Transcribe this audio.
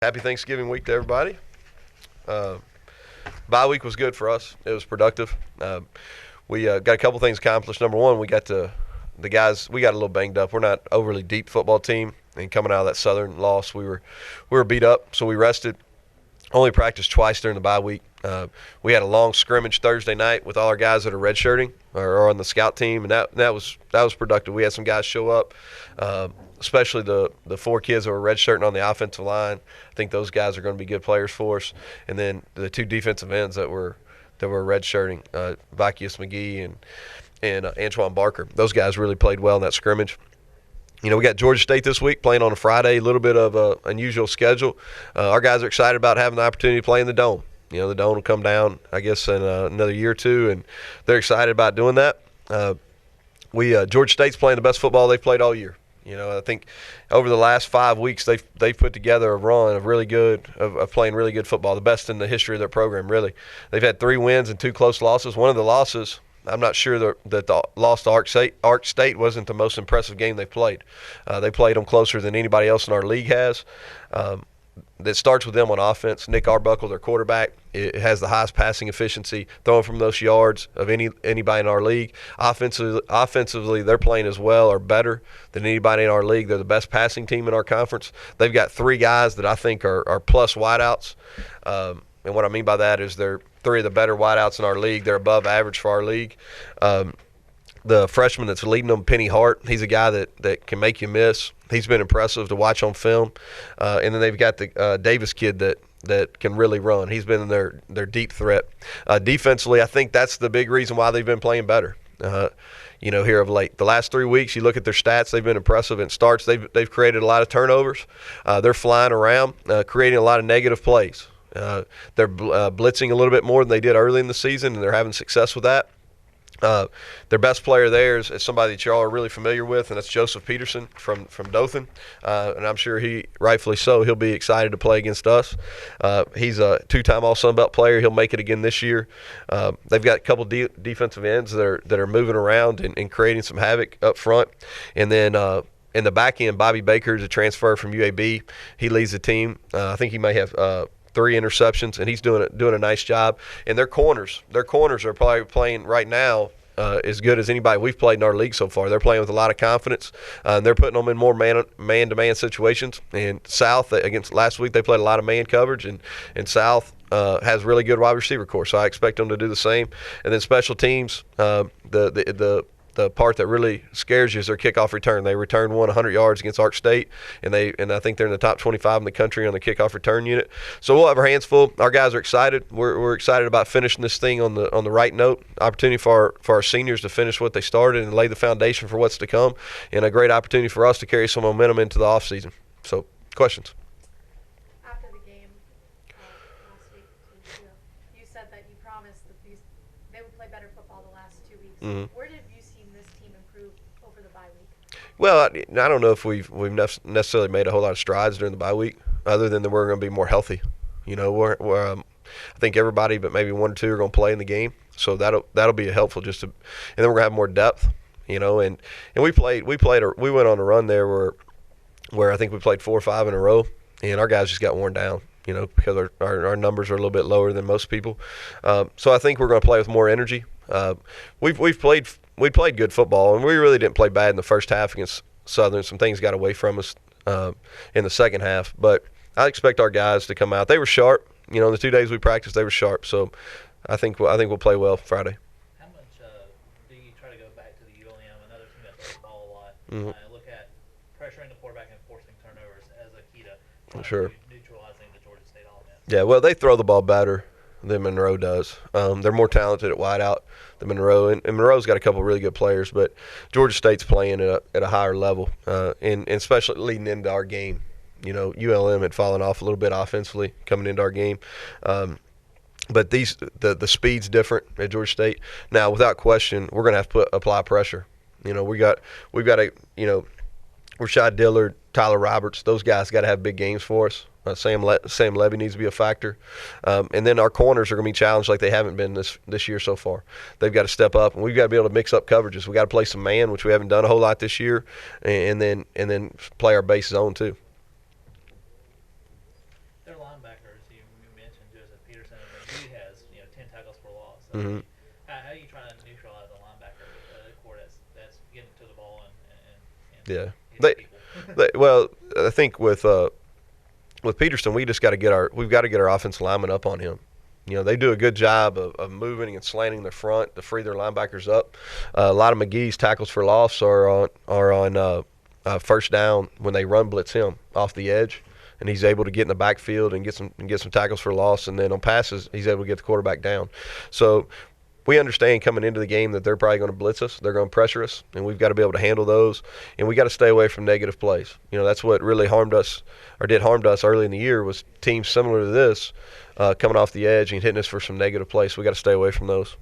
Happy Thanksgiving week to everybody. Bye week was good for us. It was productive. We got a couple things accomplished. Number one, we got the guys. We got a little banged up. We're not overly deep football team, and coming out of that Southern loss, we were beat up. So we rested. Only practiced twice during the bye week. We had a long scrimmage Thursday night with all our guys that are redshirting or on the scout team, and that was productive. We had some guys show up, especially the 4 kids that were redshirting on the offensive line. I think those guys are going to be good players for us. And then the 2 defensive ends that were redshirting, Vakius McGee and Antoine Barker. Those guys really played well in that scrimmage. We got Georgia State this week playing on a Friday, a little bit of an unusual schedule. Our guys are excited about having the opportunity to play in the Dome. The Dome will come down, I guess, in another year or two, and they're excited about doing that. Georgia State's playing the best football they've played all year. I think over the last 5 weeks they've put together a run of playing really good football, the best in the history of their program, really. They've had 3 wins and 2 close losses. One of the losses, I'm not sure that the loss to Ark State wasn't the most impressive game they've played. They played them closer than anybody else in our league has. That starts with them on offense. Nick Arbuckle, their quarterback, it has the highest passing efficiency, throwing from those yards of anybody in our league. Offensively, they're playing as well or better than anybody in our league. They're the best passing team in our conference. They've got 3 guys that I think are plus wideouts. And what I mean by that is they're 3 of the better wideouts in our league. They're above average for our league. The freshman that's leading them, Penny Hart, he's a guy that can make you miss. He's been impressive to watch on film. And then they've got the Davis kid that can really run. He's been their deep threat. Defensively, I think that's the big reason why they've been playing better. Here of late. The last 3 weeks, you look at their stats, they've been impressive in starts. They've created a lot of turnovers. They're flying around, creating a lot of negative plays. They're blitzing a little bit more than they did early in the season, and they're having success with that. Their best player there is somebody that y'all are really familiar with, and that's Joseph Peterson from Dothan. And I'm sure rightfully so, he'll be excited to play against us. He's a 2-time All-Sun Belt player. He'll make it again this year. They've got a couple defensive ends that are moving around and creating some havoc up front. And then in the back end, Bobby Baker is a transfer from UAB. He leads the team. I think he may have 3 interceptions, and he's doing a nice job. And their corners are probably playing right now as good as anybody we've played in our league so far. They're playing with a lot of confidence. And they're putting them in more man-to-man situations. And South, against last week, they played a lot of man coverage, and South has really good wide receiver corps, so I expect them to do the same. And then special teams, the part that really scares you is their kickoff return. They returned 100 yards against Ark State, and I think they're in the top 25 in the country on the kickoff return unit. So we'll have our hands full. Our guys are excited. We're excited about finishing this thing on the right note. Opportunity for our seniors to finish what they started and lay the foundation for what's to come, and a great opportunity for us to carry some momentum into the offseason. So, questions? After the game last week, you said that you promised that they would play better football the last 2 weeks. Mm-hmm. Where have you seen this team improve over the bye week? Well, I don't know if we've necessarily made a whole lot of strides during the bye week, other than that we're going to be more healthy. I think everybody but maybe 1 or 2 are going to play in the game, so that'll be helpful and then we're going to have more depth. And we went on a run there where I think we played 4 or 5 in a row, and our guys just got worn down. Because our numbers are a little bit lower than most people. So I think we're going to play with more energy. We played good football, and we really didn't play bad in the first half against Southern. Some things got away from us in the second half, but I expect our guys to come out. They were sharp. The 2 days we practiced, they were sharp. So I think we'll play well Friday. How much do you try to go back to the ULM, another team that throws the ball a lot? Mm-hmm. Look at pressuring the quarterback and forcing turnovers as a key to Sure. neutralizing the Georgia State offense. Yeah, well, they throw the ball better than Monroe does. They're more talented at wideout than Monroe, and Monroe's got a couple of really good players, but Georgia State's playing at a higher level, and especially leading into our game. ULM had fallen off a little bit offensively coming into our game. But the speed's different at Georgia State. Now, without question, we're going to have to apply pressure. We've got Rashad Dillard, Tyler Roberts. Those guys got to have big games for us. Sam Levy needs to be a factor. And then our corners are going to be challenged like they haven't been this year so far. They've got to step up, and we've got to be able to mix up coverages. We've got to play some man, which we haven't done a whole lot this year, and then play our base zone too. Mm-hmm. How are you trying to neutralize a linebacker core that's getting to the ball and Yeah. hitting people? Well, I think with Peterson, we've got to get our offensive linemen up on him. You know, they do a good job of moving and slanting their front to free their linebackers up. A lot of McGee's tackles for loss are on first down when they run blitz him off the edge, and he's able to get in the backfield and get some tackles for loss, and then on passes he's able to get the quarterback down. So we understand coming into the game that they're probably going to blitz us. They're going to pressure us, and we've got to be able to handle those. And we got to stay away from negative plays. You know, that's what really did harm to us early in the year was teams similar to this coming off the edge and hitting us for some negative plays. So we got to stay away from those.